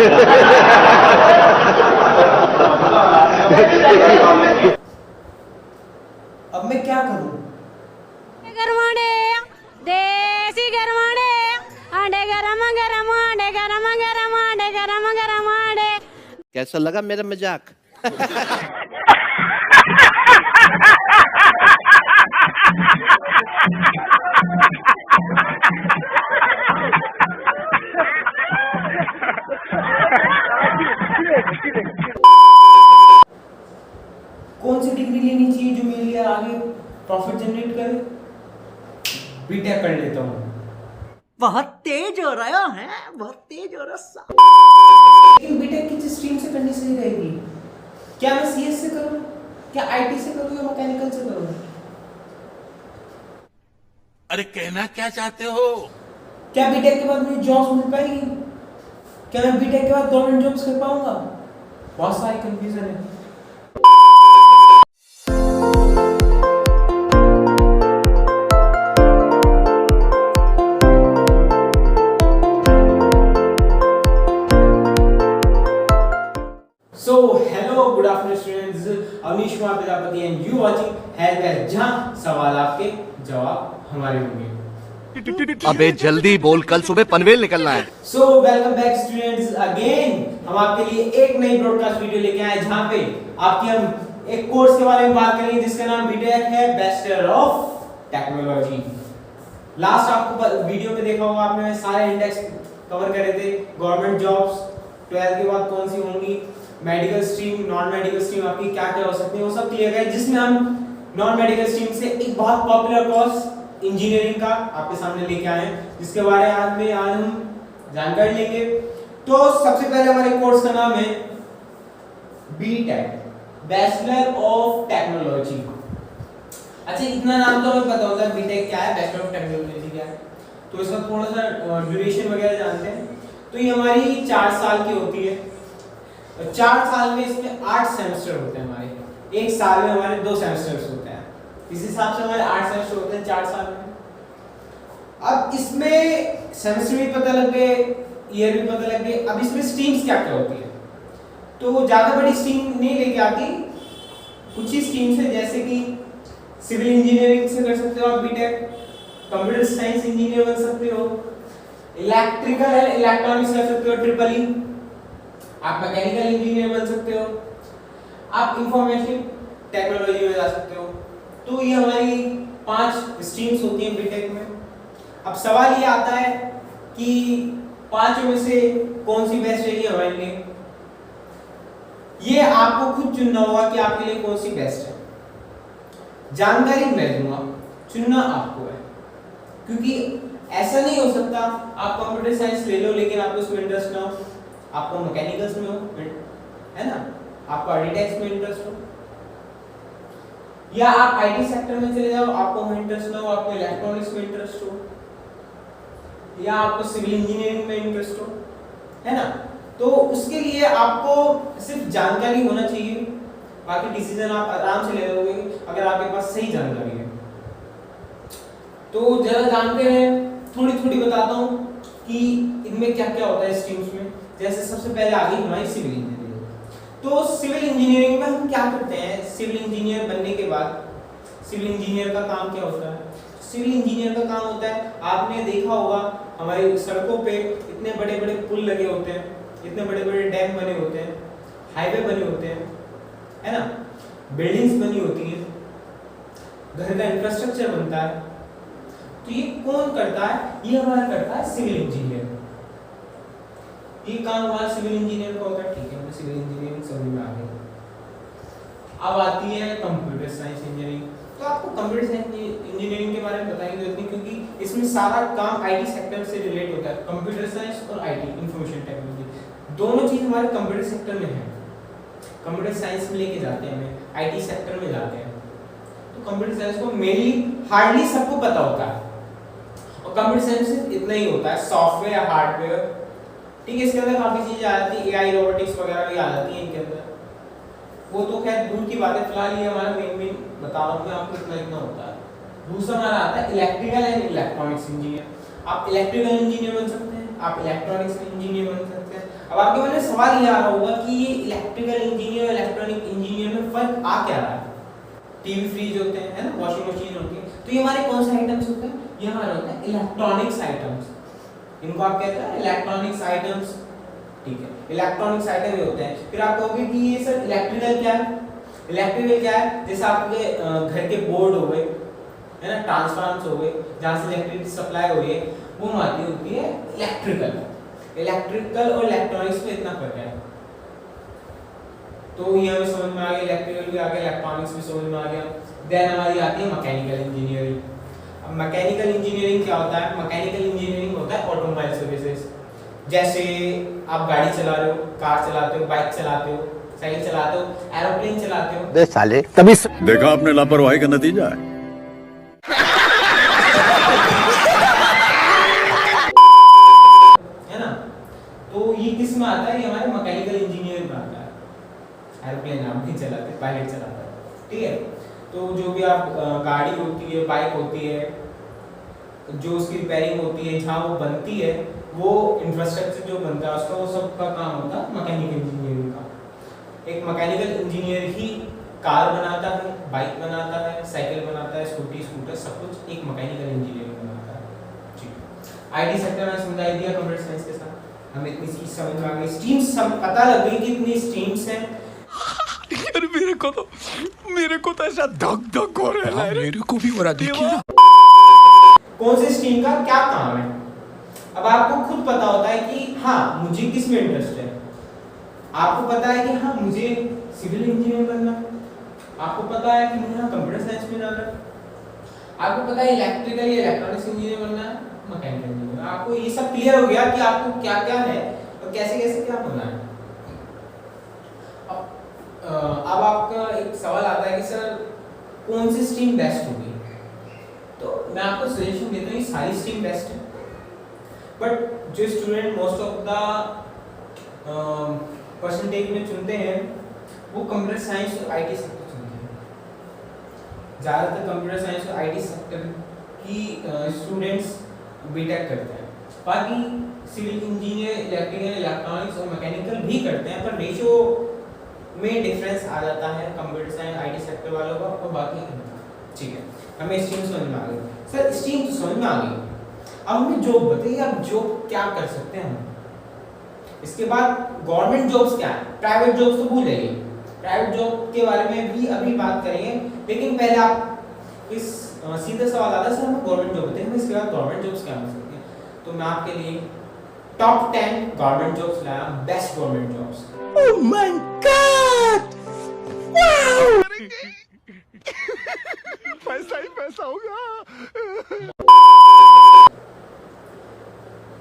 अब मैं क्या करूं? गरमाड़े देसी गरमाड़े आंडे गरम गरम आंडे गरम गरम आंडे गरम गरम आंडे। कैसा लगा मेरा मजाक? कौन सी डिग्री लेनी चाहिए जो मेरे लिए आगे प्रॉफिट जनरेट करे? बीटेक कर लेता हूँ। बहुत तेज हो रहा है, बहुत तेज हो रहा। लेकिन बीटेक किस स्ट्रीम से करनी सही रहेगी? क्या मैं सीएस से करूँ, क्या आईटी से करूँ या मैकेनिकल से करूँ? अरे कहना क्या चाहते हो? क्या बीटेक के बाद मुझे जॉब्स मिल पाएगी? क्या मैं बीटेक के बाद गवर्नमेंट जॉब्स कर पाऊंगा? बहुत सारी कंफ्यूजन है। So hello, good afternoon students. Avneesh Kumar Prajapati and you watching health wealth, जहां सवाल आपके जवाब हमारे होंगे। अबे जल्दी बोल, कल सुबह पनवेल निकलना है। So welcome back students again. हम आपके लिए एक नई ब्रॉडकास्ट वीडियो लेके आए जहां पे आपकी हम एक कोर्स के बारे में बात करेंगे जिसका नाम बीटेक है, बैचलर ऑफ टेक्नोलॉजी। लास्ट आपको वीडियो में देखा होगा आपने, सारे इंडेक्स कवर करे थे। गवर्नमेंट जॉब्स 12th के बाद कौन सी होंगी, medical stream, non medical stream आपकी क्या क्या हो सकती है, वो सब क्लियर है। जिसमें हम नॉन मेडिकल स्ट्रीम से एक बहुत पॉपुलर कोर्स इंजीनियरिंग का आपके सामने लेके आए हैं, जिसके बारे में आज हम जानकारी लेंगे। तो सबसे पहले हमारे कोर्स का नाम है बीटेक, बैचलर ऑफ टेक्नोलॉजी। अच्छा, इतना नाम तो हमें पता होता है बीटेक क्या है, बैचलर ऑफ टेक्नोलॉजी क्या है, तो इसका थोड़ा सा ड्यूरेशन वगैरह जानते हैं। तो ये हमारी 4 साल की होती है। 4 साल में इसमें 8 सेमेस्टर होते हैं हमारे। एक साल में हमारे 2 सेमेस्टर्स होते हैं। इस हिसाब से हमारे 8 सेमेस्टर होते हैं 4 साल में। अब इसमें सेमेस्टर भी पता लग गए, ईयर भी पता लग गए। अब इसमें स्ट्रीम्स क्या क्या होती है, तो ज्यादा बड़ी स्ट्रीम नहीं लेके आती, कुछ ही स्ट्रीम्स है, जैसे कि सिविल इंजीनियरिंग से कर सकते हो आप बीटेक, कंप्यूटर साइंस इंजीनियर बन सकते हो, इलेक्ट्रिकल एंड इलेक्ट्रॉनिक्स कर सकते हो ट्रिपल ई, आप मैकेनिकल इंजीनियर बन सकते हो, आप इंफॉर्मेशन टेक्नोलॉजी में जा सकते हो। तो ये हमारी 5 स्ट्रीम्स होती हैं बीटेक में। अब सवाल ये आता है कि 5 में से कौन सी बेस्ट रहेगी हमारे लिए। ये आपको खुद चुनना होगा कि आपके लिए कौन सी बेस्ट है। जानकारी मैं दूंगा, चुनना आपको है, क्योंकि ऐसा नहीं हो सकता आप कंप्यूटर साइंस ले लो लेकिन आपको उसमें इंटरेस्ट ना हो, आपको मैकेनिकल्स में हो, है ना, आपको आर्किटेक्ट्स में इंटरेस्ट हो, या आप आईटी सेक्टर में चले जाओ, आपको वहाँ इंटरेस्ट ना हो, आपको इलेक्ट्रॉनिक्स में इंटरेस्ट हो, या आपको सिविल इंजीनियरिंग में इंटरेस्ट हो, है ना। तो उसके लिए आपको सिर्फ जानकारी होना चाहिए, बाकी डिसीजन आप आराम से ले लोगे अगर आपके पास सही जानकारी है। तो जरा जानते हैं, थोड़ी थोड़ी बताता हूँ कि इनमें क्या क्या होता है स्ट्रीम्स में। जैसे सबसे पहले आ गई हमारी सिविल इंजीनियरिंग। तो सिविल इंजीनियरिंग में हम क्या करते हैं, सिविल इंजीनियर बनने के बाद सिविल इंजीनियर का काम क्या होता है? सिविल इंजीनियर का काम होता है, आपने देखा होगा हमारी सड़कों पे इतने बड़े बड़े पुल लगे होते हैं, इतने बड़े बड़े डैम बने होते हैं, हाईवे बने होते हैं, है ना, बिल्डिंग्स बनी होती हैं, घर का इंफ्रास्ट्रक्चर बनता है। तो ये कौन करता है? ये हमारा करता है सिविल इंजीनियर। ये काम हमारा सिविल इंजीनियर का होता है। ठीक है, हमें सिविल इंजीनियरिंग समझ में आ गई। अब आती है कंप्यूटर साइंस इंजीनियरिंग। तो आपको कंप्यूटर साइंस इंजीनियरिंग के बारे में बताने की जरूरत नहीं, क्योंकि इसमें सारा काम आईटी सेक्टर से रिलेट होता है। कंप्यूटर साइंस और आईटी, इंफॉर्मेशन टेक्नोलॉजी, दोनों चीज हमारे कंप्यूटर सेक्टर में है। कंप्यूटर साइंस में लेके जाते हैं हमें, आईटी सेक्टर में जाते हैं। तो कंप्यूटर साइंस को मेनली हार्डली सबको पता होता है, और कंप्यूटर साइंस सिर्फ इतना ही होता है, सॉफ्टवेयर, हार्डवेयर। ठीक है, इसके अंदर काफी चीजें आ जाती है, एआई, रोबोटिक्स वगैरह भी आ जाती है इनके अंदर। वो तो खैर दूर की बात है, फिलहाल ये हमारा मेन बता रहा हूँ मैं आपको, इतना होता है। दूसरा हमारा आता है इलेक्ट्रिकल एंड इलेक्ट्रॉनिक्स इंजीनियर। आप इलेक्ट्रिकल इंजीनियर बन सकते हैं, आप इलेक्ट्रॉनिक्स इंजीनियर बन सकते हैं, अब आपके मन में सवाल ये आ रहा होगा कि ये इलेक्ट्रिकल इंजीनियर और इलेक्ट्रॉनिक इंजीनियर में फर्क आ क्या रहा है? टीवी फ्रीज होते हैं, है ना, वॉशिंग मशीन होती है, तो ये हमारे कौन से आइटम्स होते हैं? ये हमारे होते हैं इलेक्ट्रॉनिक्स आइटम्स। इनको आप कहते हैं इलेक्ट्रॉनिक्स आइटम्स, ठीक है, इलेक्ट्रॉनिक्स आइटम ये होते हैं। फिर आप कहोगे कि ये सर इलेक्ट्रिकल क्या है? इलेक्ट्रिकल क्या है? जैसे आपके घर के बोर्ड हो गए, है ना, ट्रांसफार्मर्स हो गए, जहाँ से इलेक्ट्रिसिटी सप्लाई हो रही है, वो हमारी होती है इलेक्ट्रिकल। इलेक्ट्रिकल और इलेक्ट्रॉनिक्स में इतना फर्क है। तो ये हमें समझ में आ गया, इलेक्ट्रिकल भी आ गया, इलेक्ट्रॉनिक्स भी समझ में आ गया। देन हमारी आती है मैकेनिकल इंजीनियरिंग। अब मैकेनिकल इंजीनियरिंग क्या होता है? मैकेनिकल इंजीनियरिंग होता है ऑटोमोबाइल सर्विसेज। जैसे आप गाड़ी चला रहे हो, कार चलाते हो, बाइक चलाते हो, साइकिल चलाते हो, एरोप्लेन चलाते हो। बे साले तभी देखा आपने लापरवाही का नतीजा है। है ना? तो ये किस में आता है? ये हमारे मैकेनिकल इंजीनियरिंग में आता है। एरोप्लेन आप नहीं चलाते, पायलट चलाता है, ठीक है। तो जो भी आप गाड़ी होती है, बाइक होती है, जो उसकी रिपेयरिंग होती है, जहाँ वो बनती है, वो इंफ्रास्ट्रक्चर जो बनता है उसका, वो सब का काम होता है मैकेनिकल इंजीनियरिंग का। एक मैकेनिकल इंजीनियर ही कार बनाता है, बाइक बनाता है, साइकिल बनाता है, स्कूटर, सब कुछ एक मैकेनिकल इंजीनियरिंग बनाता है। ठीक। आईटी सेक्टर में समझा दिया कंप्यूटर साइंस के साथ, हमें इतनी चीज समझ में आ गई, स्ट्रीम्स सब पता लग गई कि इतनी स्ट्रीम्स हैं। यार मेरे को तो ऐसा धक धक हो रहा है। मेरे को भी हो रहा, देखिए ना। कौन से स्ट्रीम का क्या काम है? अब आपको खुद पता होता है कि हाँ मुझे किस में इंटरेस्ट है। आपको पता है कि हाँ मुझे सिविल इंजीनियर बनना है, आपको पता है कि मुझे हाँ कंप्यूटर साइंस में जाना है, आपको पता है इलेक्ट्रिकल या इलेक्ट्रॉनिक्स इंजीनियर बनना है, मैकेनिकल इंजीनियर। आपको ये सब क्लियर हो गया कि आपको क्या क्या है और कैसे कैसे क्या होना है। अब आपका एक सवाल आता है कि सर कौन सी स्ट्रीम बेस्ट होगी? तो मैं आपको सजेशन देता हूँ, ये सारी स्ट्रीम बेस्ट है, बट जो student most of the percentage में चुनते हैं वो कंप्यूटर साइंस और आईटी सेक्टर चुनते हैं। ज़्यादातर कंप्यूटर साइंस और आईटी सेक्टर की स्टूडेंट्स बीटेक करते हैं। बाकी सिविल इंजीनियर, इलेक्ट्रिकल, इलेक्ट्रॉनिक्स और मैकेनिकल भी करते हैं, पर रेशियो में डिफरेंस आ जाता है कंप्यूटर साइंस आईटी सेक्टर वालों का और बाकी का। ठीक है, हमें स्ट्रीम समझ में आ गई। सर स्ट्रीम तो समझ में आ गई, अब हमें जॉब बताइए, आप जॉब क्या कर सकते हैं? इसके बाद गवर्नमेंट जॉब्स क्या है, प्राइवेट जॉब्स तो भूल जाइए, प्राइवेट जॉब के बारे में भी अभी बात करेंगे। लेकिन पहले आप इस सीधा सवाल आता है सर हमें गवर्नमेंट जॉब बताइए, इसके बाद गवर्नमेंट जॉब्स क्या मिल सकती हैं। तो मैं आपके लिए टॉप 10 गवर्नमेंट जॉब्स लाया, best government jobs. Oh my God, wow, पैसा ही पैसा होगा।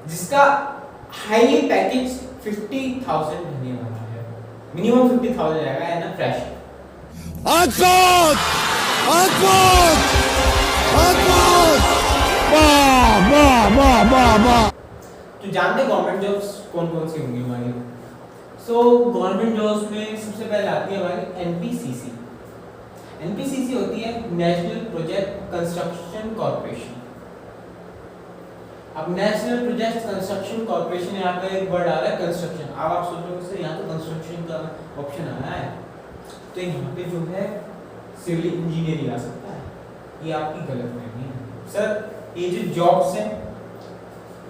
जिसका हाईली पैकेज 50,000 रहने वाला है, मिनिमम 50,000 रहेगा, है ना, फ्रेश। तो जानते हैं गवर्नमेंट जॉब्स कौन कौन सी होंगी हमारी? सो गवर्नमेंट जॉब्स में सबसे पहले आती है हमारी एनपीसीसी। एनपीसीसी होती है नेशनल प्रोजेक्ट कंस्ट्रक्शन कॉर्पोरेशन। अब नेशनल प्रोजेक्ट कंस्ट्रक्शन कॉर्पोरेशन, यहाँ पे एक वर्ड आ रहा है कंस्ट्रक्शन। अब आप सोच रहे हो सर यहाँ तो कंस्ट्रक्शन का ऑप्शन आया है, तो यहाँ पे जो है सिविल इंजीनियरिंग आ सकता है, ये आपकी गलतफहमी है। सर ये जो जॉब्स हैं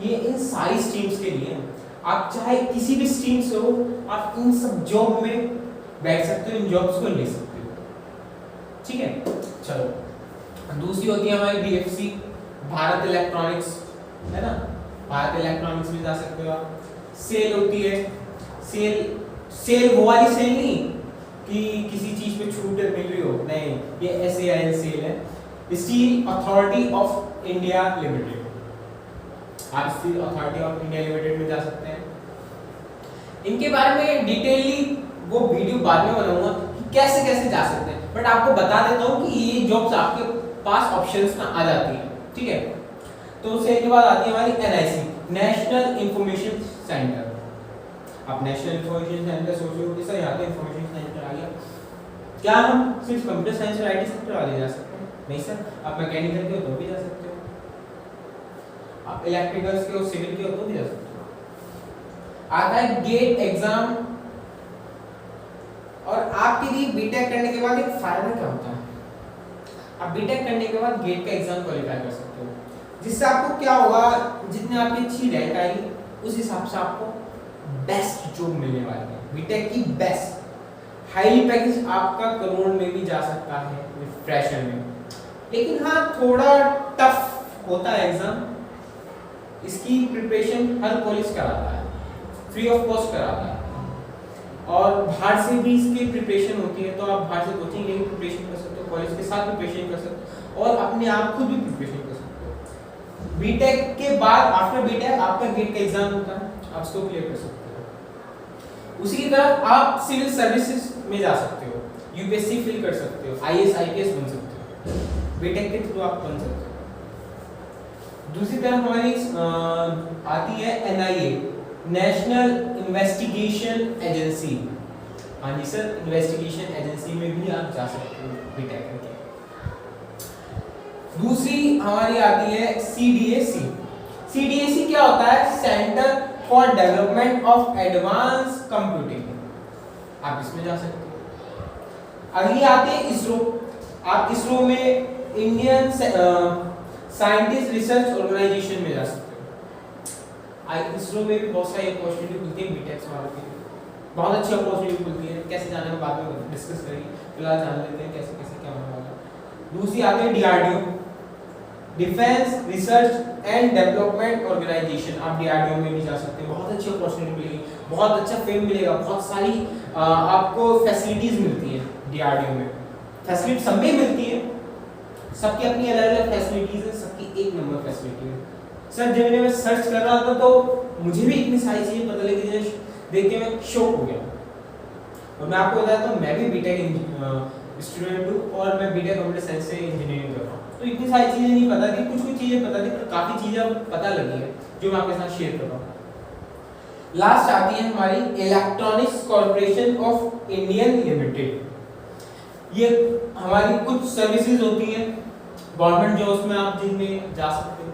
ये इन सारी स्ट्रीम्स के लिए हैं। आप चाहे किसी भी स्ट्रीम से हो, आप इन सब जॉब में बैठ सकते हो, इन जॉब्स को ले सकते हो। ठीक है, चलो दूसरी होती है हमारी बीएफसी, भारत इलेक्ट्रॉनिक्स, है ना, भारत इलेक्ट्रॉनिक्स में जा सकते हो आप। सेल होती है, सेल वो वाली सेल नहीं कि किसी चीज पे छूट मिल रही हो, नहीं, ये SAIL सेल है, Steel Authority of India Limited. आप Steel Authority of India Limited में जा सकते हैं। इनके बारे में डिटेलली वो वीडियो बाद में बनाऊंगा कि कैसे कैसे जा सकते हैं, बट आपको बता देता हूँ कि ये जॉब्स आपके पास ऑप्शंस में आ जाती हैं। ठीक है, तो उसके के बाद आती है हमारी NIC, नेशनल इंफॉर्मेशन सेंटर। आप नेशनल इंफॉर्मेशन सेंटर सोचो कि सर यहाँ पे इंफॉर्मेशन सेंटर आ गया, क्या हम सिर्फ कंप्यूटर साइंस और आईटी सेक्टर वाले जा सकते हैं? नहीं सर, आप मैकेनिकल के हो तो भी जा सकते हो, आप इलेक्ट्रिकल्स के हो, सिविल के हो तो भी जा सकते हो। आता है गेट एग्जाम। और आपके लिए बीटेक करने के बाद एक फायदा क्या होता है, आप बीटेक करने के बाद गेट का एग्जाम क्वालिफाई कर सकते हो, जिससे आपको क्या होगा, जितनी आपकी अच्छी रैंक आएगी उस हिसाब से आपको बेस्ट जॉब मिलने वाली है, बीटेक की बेस्ट। हाईली पैकेज आपका करोड़ में भी जा सकता है फ्रेशर में। लेकिन हाँ, थोड़ा टफ होता है एग्जाम, इसकी प्रिपरेशन हर कॉलेज कराता है, फ्री ऑफ कॉस्ट कराता है, और बाहर से भी इसकी प्रिपरेशन होती है। तो आप बाहर से कोचिंग लेके प्रिपरेशन कर सकते हो, कॉलेज के साथ प्रिपरेशन कर सकते हो, और अपने आप खुद भी प्रिपरेशन कर सकते हो। बीटेक के बाद आफ्टर बीटेक आपका गेट का एग्जाम होता है, आप उसको क्लियर कर सकते हो। उसी की तरह आप सिविल सर्विसेज में जा सकते हो, यूपीएससी फिल कर सकते हो, आईएएस आईपीएस बन सकते हो, बीटेक के थ्रू आप बन सकते हो। दूसरी तरफ हमारी आती है एनआईए, नेशनल इन्वेस्टिगेशन एजेंसी। हाँ जी सर, इन्वेस्टिगेशन एजेंसी में भी आप जा सकते हो बीटेक करके। दूसरी हमारी आती है सीडीएसी। सीडीएसी क्या होता है, centre for development of advance computing, आप इसमें जा सकते हो। अगली आती है इसरो। आप इसरो में इंडियन साइंटिस्ट रिसर्च ऑर्गेनाइजेशन में जा सकते हो। इसरो में भी बहुत सारी अपॉर्चुनिटी खुलती है बीटेक वालों के लिए, बहुत अच्छी अपॉर्चुनिटी खुलती है। कैसे जाने का बाद में डिस्कस करेंगे, फिलहाल जान लेते हैं कैसे कैसे क्या होने वाला है। दूसरी आती है DRDO, defence research and development organisation. आप डीआरडीओ में भी जा सकते हैं, बहुत अच्छी अपॉर्चुनिटी मिलेगी, बहुत अच्छा फेम मिलेगा, बहुत सारी आपको फैसिलिटीज मिलती है डीआरडीओ में। फैसिलिटी सब में मिलती है, सबकी अपनी अलग अलग फैसिलिटीज है, सबकी एक नंबर फैसिलिटी है। सर जब मैं सर्च कर रहा था तो मुझे भी इतनी सारी चीजें पता लगी, देख के मैं शॉक हो गया। और मैं आपको बताया तो मैं भी बीटेक स्टूडेंट हूँ, और मैं बीटेक कंप्यूटर साइंस से इंजीनियरिंग कर रहा हूँ। तो इतनी सारी चीजें नहीं पता थी, कुछ कुछ चीजें पता थी, पर काफी चीजें अब पता लगी है जो मैं आपके साथ शेयर कर रहा हूँ। लास्ट आती है हमारी electronics corporation of Indian limited. ये हमारी कुछ सर्विसेज होती हैं गवर्नमेंट जॉब्स में, आप जिनमें जा सकते हो।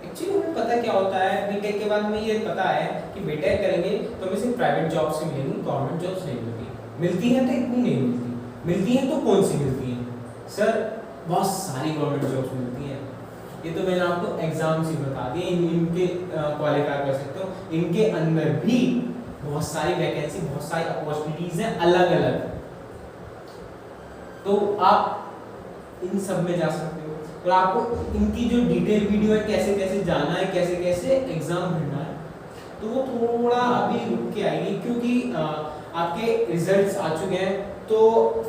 एक्चुअली हमें पता क्या होता है, बीटेक के बाद में ये पता है कि बीटेक करेंगे तो हमें सिर्फ प्राइवेट जॉब्स ही मिलेंगी, गवर्नमेंट जॉब्स नहीं मिलती। मिलती है तो इतनी नहीं मिलती, मिलती है तो कौन सी मिलती है सर, बहुत सारी गवर्नमेंट जॉब्स मिलती हैं। ये तो मैंने आपको एग्जाम्स ही बता दिए, इनके क्वालिफाई कर सकते हो। इनके अंदर भी बहुत सारी वैकेंसी, बहुत सारी अपॉर्चुनिटीज हैं अलग अलग, तो आप इन सब में जा सकते हो। और आपको इनकी जो डिटेल वीडियो है, कैसे कैसे जाना है, कैसे कैसे एग्जाम भरना है, तो वो थोड़ा अभी रुक के आएगी, क्योंकि आपके रिजल्ट्स आ चुके हैं। तो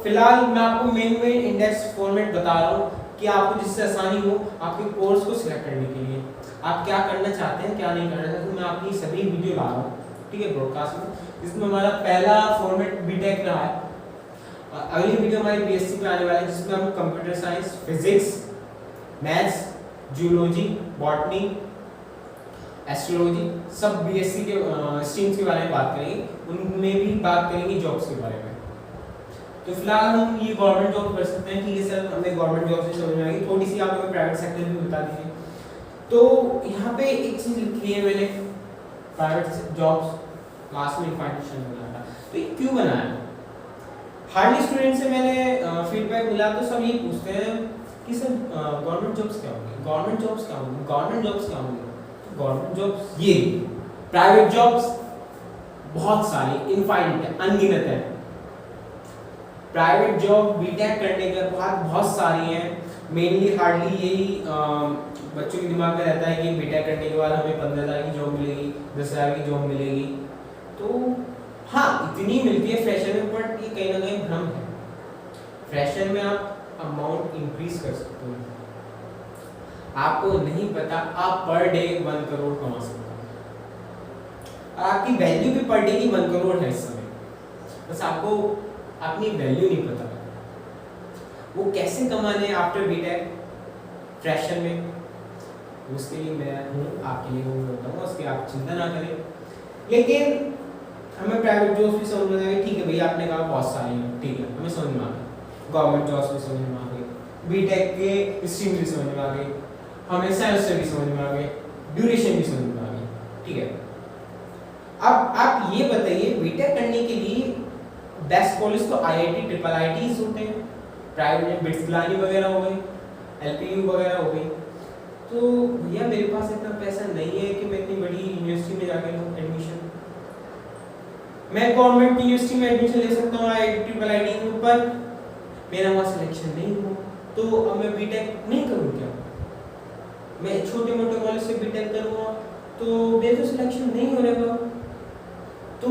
फिलहाल मैं आपको मेन इंडेक्स फॉर्मेट बता रहा हूँ कि आपको जिससे आसानी हो आपके कोर्स को सिलेक्ट करने के लिए, आप क्या करना चाहते हैं क्या नहीं करना चाहते। तो मैं आपकी सभी वीडियो ला रहा हूँ, ठीक है, ब्रॉडकास्ट में, जिसमें हमारा पहला फॉर्मेट बीटेक रहा है। अगली वीडियो हमारी बीएससी पे आने वाली है, जिसमें हम computer science, physics, maths, zoology, botany, astrology, सब बीएससी के स्ट्रीम्स के बारे में बात करेंगे। उनमें भी बात करेंगे जॉब्स के बारे में। तो फिलहाल हम ये गवर्नमेंट जॉब कर सकते हैं, ठीक है सर, हमें गवर्नमेंट जॉब से समझ में आएगी, थोड़ी सी आप हमें प्राइवेट सेक्टर भी बता दीजिए। तो यहाँ पे एक चीज लिखी है मैंने, प्राइवेट जॉब्स क्लास में इन्फॉर्मेशन बनाया था। तो ये क्यों बनाया, हार्डली स्टूडेंट से मैंने फीडबैक मिला तो सब ये पूछते हैं कि सर गवर्नमेंट जॉब्स क्या होंगी, गवर्नमेंट जॉब्स क्या होंगी, गवर्नमेंट जॉब्स क्या होंगी। गवर्नमेंट जॉब्स ये, प्राइवेट जॉब्स बहुत सारी, इनफाइनाइट है, अनगिनत है। प्राइवेट जॉब बीटेक करने के बाद बहुत सारी हैं, मेनली हार्डली यही बच्चों के दिमाग में रहता है कि बीटेक करने के बाद हमें 15,000 की जॉब मिलेगी, 10,000 की जॉब मिलेगी। तो हाँ, इतनी मिलती है फ्रेशर में, बट ये कहीं ना कहीं भ्रम है। फ्रेशर में आप अमाउंट इंक्रीज कर सकते हो, आपको नहीं पता आप पर डे 1 करोड़ कमा सकते हो, और आपकी वैल्यू भी पर डे की 1 करोड़ है इस समय, बस आपको अपनी वैल्यू नहीं पता। वो कैसे कमाने आफ्टर बीटेक फ्रेशर में, उसके लिए मैं हूँ आपके लिए, वो बताऊँगा, उसकी आप चिंता ना करें। लेकिन हमें प्राइवेट जॉब्स भी समझ में आ गई, ठीक है भैया, आपने कहा बहुत सारी हैं, ठीक है, हमें समझ में आ गई, गवर्नमेंट जॉब्स भी समझ में आ गई, बीटेक के स्ट्रीम भी समझ में आ गई, हमें सेमेस्टर भी समझ में आ गए, ड्यूरेशन भी समझ में आ गई, ठीक है। बेस्ट कॉलेज तो IIT ट्रिपल IITs होते हैं, प्राइवेट में बिट्स गिलानी वगैरह हो गई, LPU वगैरह हो गई। तो भैया मेरे पास इतना पैसा नहीं है कि मैं इतनी बड़ी यूनिवर्सिटी में जाके लूँ एडमिशन। मैं गवर्नमेंट यूनिवर्सिटी में एडमिशन ले सकता हूँ IIT ट्रिपल IIT के ऊपर, मेरा वहाँ सिलेक्शन नहीं हुआ तो अब मैं बीटेक नहीं करूँ क्या? मैं छोटे मोटे कॉलेज से बीटेक करूँगा तो मेरे तो सिलेक्शन नहीं होने का। तो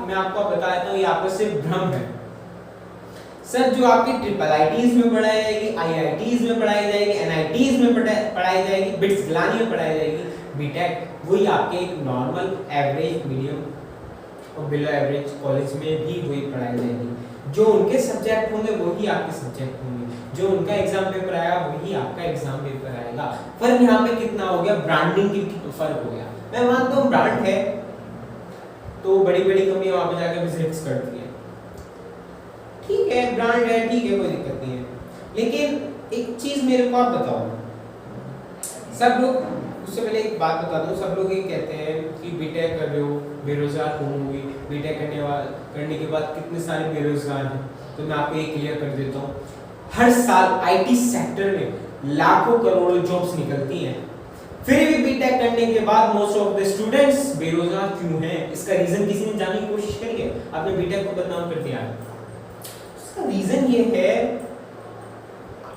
मैं आपको बता देता हूँ, ये आपका सिर्फ भ्रम है। सर जो आपकी ट्रिपल IITs में पढ़ाई जाएगी, IITs में पढ़ाई जाएगी, NITs में पढ़ाई जाएगी, बिट्स गिलानी में पढ़ाई जाएगी, बीटेक वही आपके एक नॉर्मल एवरेज मीडियम और बिलो एवरेज कॉलेज में भी वही पढ़ाई जाएगी। जो उनके सब्जेक्ट होंगे वही आपके सब्जेक्ट होंगे, जो उनका एग्जाम पेपर आएगा वही आपका एग्जाम पेपर आएगा। फर्क यहाँ पे कितना हो गया? ब्रांडिंग की फर्क हो गया। मैं मानता हूँ ब्रांड है तो बड़ी बड़ी कंपनियां वहां पे जाकर विजिट्स करती हैं, ठीक है, ब्रांड है, ठीक है, कोई दिक्कत नहीं है। लेकिन एक चीज मेरे को आप बताओ, सब लोग, उससे पहले एक बात बता दूं, सब लोग ये कहते हैं कि बीटेक कर रहे हो बेरोजगार होंगे, बीटेक करने के बाद कितने सारे बेरोजगार हैं। तो मैं आपको ये क्लियर कर देता हूँ, हर साल IT सेक्टर में लाखों करोड़ों जॉब्स निकलती हैं, फिर भी बीटेक करने के बाद मोस्ट ऑफ द स्टूडेंट्स बेरोजगार क्यों हैं? इसका रीजन किसी ने जानने की कोशिश करी है? आपने बीटेक को बदनाम कर दिया है। इसका रीजन ये है,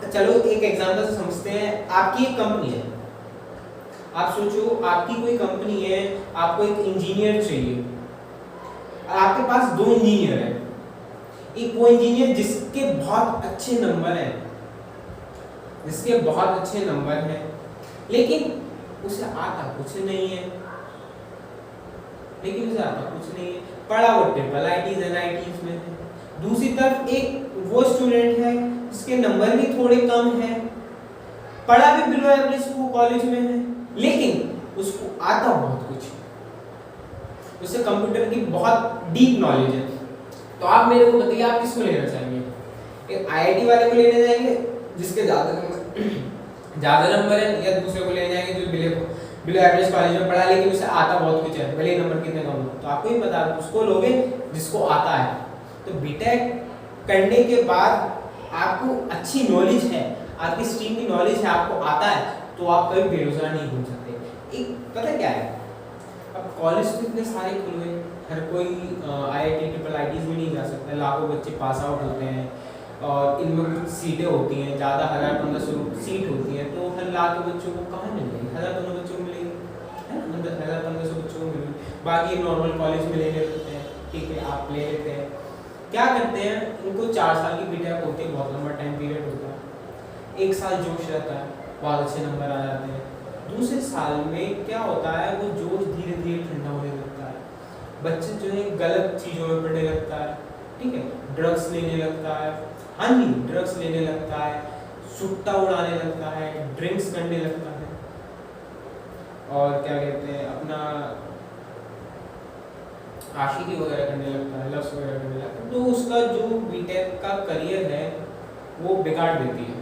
चलो एक एग्जांपल से समझते हैं। आपकी एक कंपनी है, आप सोचो आपकी कोई कंपनी है, आपको एक इंजीनियर चाहिए, आपके पास 2 इंजीनियर हैं। एक वो इंजीनियर जिसके बहुत अच्छे नंबर हैं, लेकिन उसे आता कुछ नहीं है, पढ़ा वो ट्रिपल IITs NITs में है। दूसरी तरफ एक वो स्टूडेंट है जिसके नंबर भी थोड़े कम है, पढ़ा भी बिलो एवरेज कॉलेज में है, लेकिन उसको आता बहुत कुछ है, उसे कंप्यूटर की बहुत डीप नॉलेज है। तो आप मेरे को बताइए, आप किसको लेना चाहेंगे? एक IIT वाले को लेने जाएंगे जिसके ज्यादा नंबर है, या दूसरे को लेने जाएंगे जो बिलो एवरेज कॉलेज में पढ़ा लेकिन उसे आता बहुत कुछ है, भले नंबर कितने कम हो? तो आपको ही पता है, उसको लोगे जिसको आता है। तो बीटेक करने के बाद आपको अच्छी नॉलेज है, आपकी स्ट्रीम की नॉलेज है, आपको आता है, तो आप कभी बेरोजगार नहीं घूम सकते। एक पता क्या है, अब कॉलेज तो इतने सारे खुल गए, हर कोई IIT ट्रिपल IITs में नहीं जा सकता, लाखों बच्चे पास आउट होते हैं और इनमें कुछ सीटें होती हैं, ज़्यादा 1000-1500 सीट होती हैं, तो हर लाख के बच्चों को कहाँ मिलेगी? 1000-1500 बच्चों को मिलेगी, है ना, 1000-1500 बच्चों को मिलेगी। बाकी नॉर्मल कॉलेज में ले लेते हैं, ठीक है, आप ले लेते हैं। क्या करते हैं, इनको 4 साल की बीटेक होती है, बहुत लंबा टाइम पीरियड होता है, 1 साल जोश रहता है, बहुत अच्छे नंबर आ जाते हैं। दूसरे साल में क्या होता है, वो जोश धीरे धीरे ठंडा होने लगता है, बच्चे जो है गलत चीज़ों में पढ़ने लगता है, ठीक है, ड्रग्स लेने लगता है, हाँ जी, ड्रग्स लेने लगता है, सुट्टा उड़ाने लगता है, ड्रिंक्स करने लगता है, और क्या कहते हैं, अपना आशिकी वगैरह करने लगता है, लव्स वगैरह करने लगता है। तो उसका जो बीटेक का करियर है वो बिगाड़ देती है।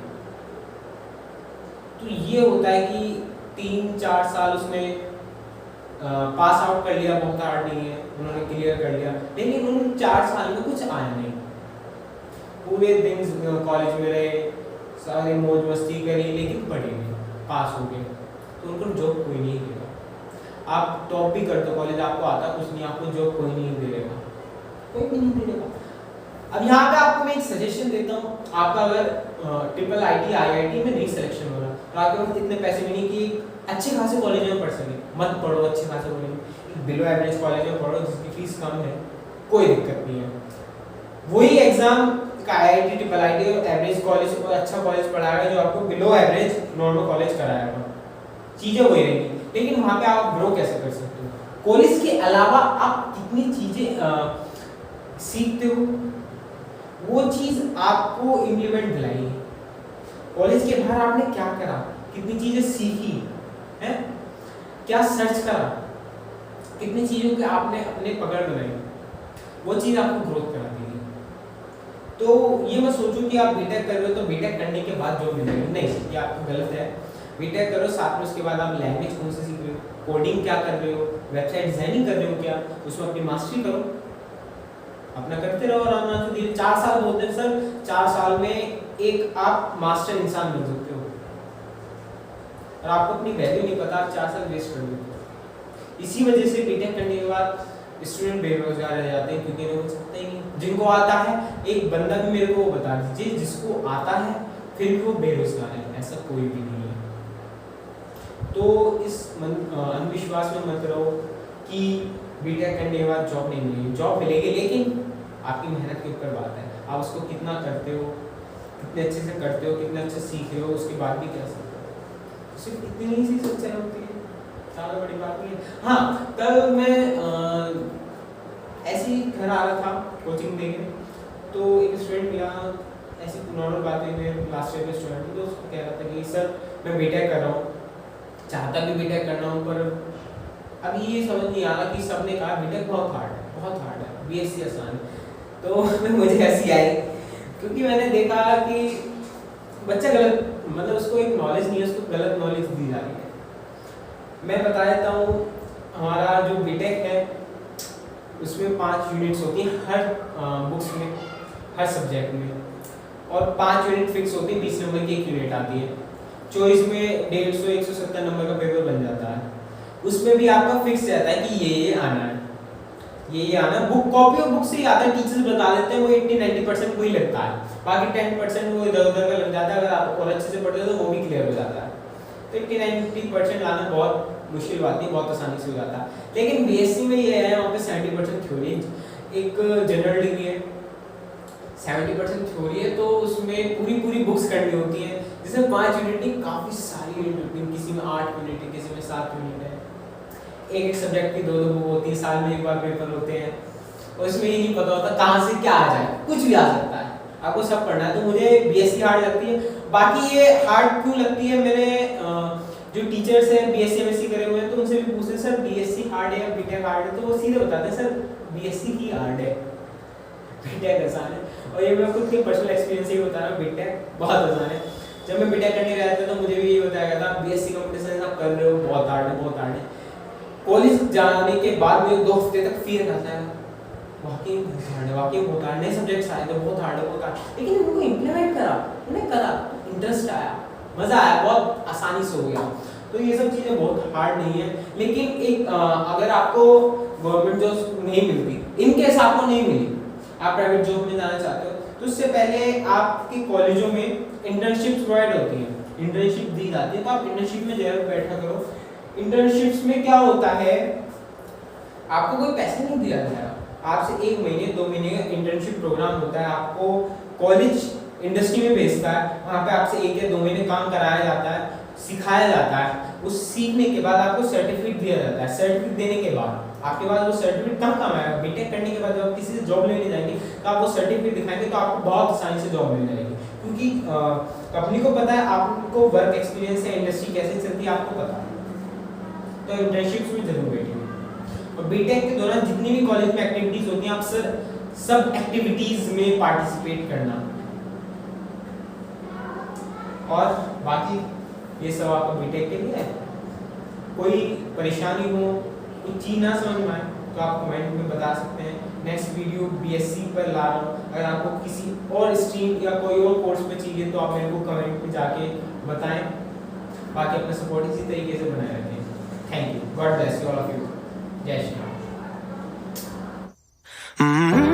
तो ये होता है कि 3-4 साल उसने पास आउट कर लिया, बहुत हार्ड नहीं है, उन्होंने क्लियर कर लिया, लेकिन उन 4 साल में कुछ आया नहीं, पूरे दिन कॉलेज में रहे, सारे मौज मस्ती करी, लेकिन पढ़े नहीं, पास हो गए, तो उनको जॉब कोई नहीं देगा। आप टॉप भी करते हो कॉलेज, आपको आता कुछ नहीं, आपको जॉब कोई नहीं देगा, कोई भी नहीं देगा। अब यहाँ पे आपको मैं एक सजेशन देता हूँ, आपका अगर ट्रिपल IIT में नहीं सिलेक्शन हो रहा, तो आपके पास इतने पैसे भी नहीं कि अच्छे खासे कॉलेज में पढ़ सके, मत पढ़ो अच्छे खासे कॉलेज में, बिलो एवरेज कॉलेज में पढ़ो जिसकी फीस कम है, कोई दिक्कत नहीं है। वही एग्जाम का IIT ट्रिपल IIT और एवरेज कॉलेज और अच्छा कॉलेज पढ़ाएगा जो आपको बिलो एवरेज नॉर्मल कॉलेज कराएगा, चीजें वही रहेंगी, लेकिन वहाँ पे आप ग्रो कैसे कर सकते हो? कॉलेज के अलावा आप कितनी चीजें सीखते हो, वो चीज आपको इम्प्लीमेंट दिलाएगी। कॉलेज के बाहर आपने क्या करा, कितनी चीजें सीखी है, क्या सर्च करा, कितनी चीजों के आपने अपने पकड़ बनाई, वो चीज आपको ग्रोथ करा देगी। तो ये मत सोचो कि आप बीटेक कर रहे हो तो बीटेक करने के बाद जॉब मिलेगी, नहीं, ये आपको गलत है। बीटेक करो, साथ में उसके बाद आप लैंग्वेज कौन सी सीख रहे हो, कोडिंग क्या कर रहे हो, वेबसाइट डिजाइनिंग कर रहे हो क्या, उसमें अपनी मास्टरी करो, अपना करते रहो आराम से। 4 साल बोलते हैं सर, 4 साल में एक आप मास्टर इंसान बन सकते हो और आपको अपनी वैल्यू नहीं पता, आप 4 साल वेस्ट कर देते हो। इसी वजह से बीटेक करने के बाद स्टूडेंट बेरोजगार रह जाते हैं, क्योंकि इन्हें कुछ आता ही नहीं। जिनको आता है, एक बंदा भी मेरे को बता दीजिए जिसको आता है फिर भी वो बेरोजगार है, ऐसा कोई भी नहीं है। तो इस अंधविश्वास में मत रहो कि बीटेक करने के बाद जॉब नहीं मिलेगी। जॉब मिलेगी, लेकिन आपकी मेहनत के ऊपर बात है, आप उसको कितना करते हो, कितने अच्छे से करते हो, कितने अच्छे सीख रहे हो, उसके बाद भी कर सकते हो। सिर्फ इतनी ही सी सच्चाई होती है, ज़्यादा बड़ी बात नहीं है। हाँ, कल मैं ऐसे ही घर आ रहा था कोचिंग देके, तो एक स्टूडेंट मिला, ऐसी नॉर्मल बातें में लास्ट ईयर के स्टूडेंट, तो उसको कह रहा था कि सर मैं बीटेक कर रहा हूँ, चाहता भी बीटेक करना हूँ, पर अभी ये समझ नहीं आ रहा कि सबने कहा बीटेक बहुत हार्ड है, बीएससी आसान है। तो मुझे हंसी आई, क्योंकि मैंने देखा कि बच्चा गलत, मतलब उसको एक नॉलेज नहीं है, उसको गलत नॉलेज दी जा रही है। मैं बता देता हूँ, हमारा जो बीटेक है उसमें 5 यूनिट्स होती हैं हर बुक्स में, हर सब्जेक्ट में, और 5 यूनिट फिक्स होती है, 20 नंबर की एक यूनिट आती है। चॉइस में 150-170 नंबर का पेपर बन जाता है। उसमें भी आपका फिक्स रहता है कि ये आना है, ये आना है। बुक कॉपी और बुक से ही आता है, टीचर्स बता देते हैं, वो 80-90% वही लगता है, बाकी 10% वो इधर उधर का लग जाता है। अगर आप और अच्छे से पढ़ते हो तो वो भी क्लियर हो जाता है। तो 80-90% लाना बहुत मुश्किल बात नहीं, बहुत आसानी से हो जाता है। लेकिन बीएससी में ये है, वहाँ पे 70% थ्योरी, एक जनरल डिग्री है, 70% थ्योरी है, तो उसमें पूरी बुक्स करनी होती है, जिसमें 5 यूनिट नहीं, काफ़ी सारी यूनिट होती है। किसी में 8 यूनिट है, किसी में 7 यूनिट है। एक सब्जेक्ट की 2 बुक होती है, साल में एक बार पेपर होते हैं, और इसमें ये नहीं पता होता कहाँ से क्या आ जाए, कुछ भी आ सकता है, आपको सब पढ़ना है। तो मुझे बीएससी हार्ड लगती है। बाकी ये हार्ड क्यों लगती है, मैंने जो टीचर्स हैं बीएससी एमएससी करे हुए हैं, तो उनसे भी पूछते सर बीएससी हार्ड है या बीटेक हार्ड है, तो वो सीधे बताते हैं सर बीएससी ही हार्ड है, बीटेक आसान है। और ये मैं खुद के पर्सनल एक्सपीरियंस से ही बता रहा हूँ, बीटेक बहुत आसान है। जब मैं बीटेक करने गया था तो मुझे भी ये बताया गया था बीएससी कंपटीशन आप कर रहे हो, बहुत हार्ड है, बहुत हार्ड है। कॉलेज जाने के बाद में 2 हफ्ते तक फील करता है, वाकई बहुत हार्ड है, वाकई बहुत हार्ड, नए सब्जेक्ट्स आए तो बहुत हार्ड है, बहुत हार्ड। लेकिन उनको इम्प्लीमेंट करा, उन्हें करा, इंटरेस्ट आया, मज़ा आया, बहुत आसानी से हो गया। तो ये सब चीज़ें बहुत हार्ड नहीं है। लेकिन एक अगर आपको गवर्नमेंट जॉब नहीं मिलती, इनकेस आपको नहीं मिली, आप प्राइवेट जॉब में जाना चाहते हो, तो उससे पहले आपके कॉलेजों में इंटर्नशिप्स प्रोवाइड होती हैं, इंटर्नशिप दी जाती है, तो आप इंटर्नशिप में जरूर बैठा करो। इंटर्नशिप्स में क्या होता है, आपको कोई पैसे नहीं दिया जाएगा, आपसे 1 महीने 2 महीने का इंटर्नशिप प्रोग्राम होता है, आपको कॉलेज इंडस्ट्री में भेजता है, वहाँ पे आपसे 1 या 2 महीने काम कराया जाता है, सिखाया जाता है। उस सीखने के बाद आपको सर्टिफिकेट दिया जाता है। सर्टिफिकेट देने के बाद आपके पास वो सर्टिफिकेट कब काम आएगा, बीटेक करने के बाद जब आप किसी से जॉब लेने जाएंगे तो आप वो सर्टिफिकेट दिखाएंगे तो आपको बहुत आसानी से जॉब मिल जाएगी, क्योंकि कंपनी को पता है आपको वर्क एक्सपीरियंस है, इंडस्ट्री कैसे चलती है आपको पता है। तो इंटर्नशिप्स में जरूर बैठिए। और बीटेक के दौरान जितनी भी कॉलेज में एक्टिविटीज होती हैं, आप सब एक्टिविटीज में पार्टिसिपेट करना। और बाकी ये सब आपका बीटेक के लिए है। कोई परेशानी हो, कुछ चीज़ ना समझ में आए तो आप कमेंट में बता सकते हैं। नेक्स्ट वीडियो बीएससी पर ला रहा हूँ, अगर आपको किसी और स्ट्रीम या कोई और कोर्स पे चाहिए तो आप मेरे को कमेंट में जाके बताएं। बाकी अपना सपोर्ट इसी तरीके से बनाए रखें। Thank you, God bless you all of you, जय श्री राम।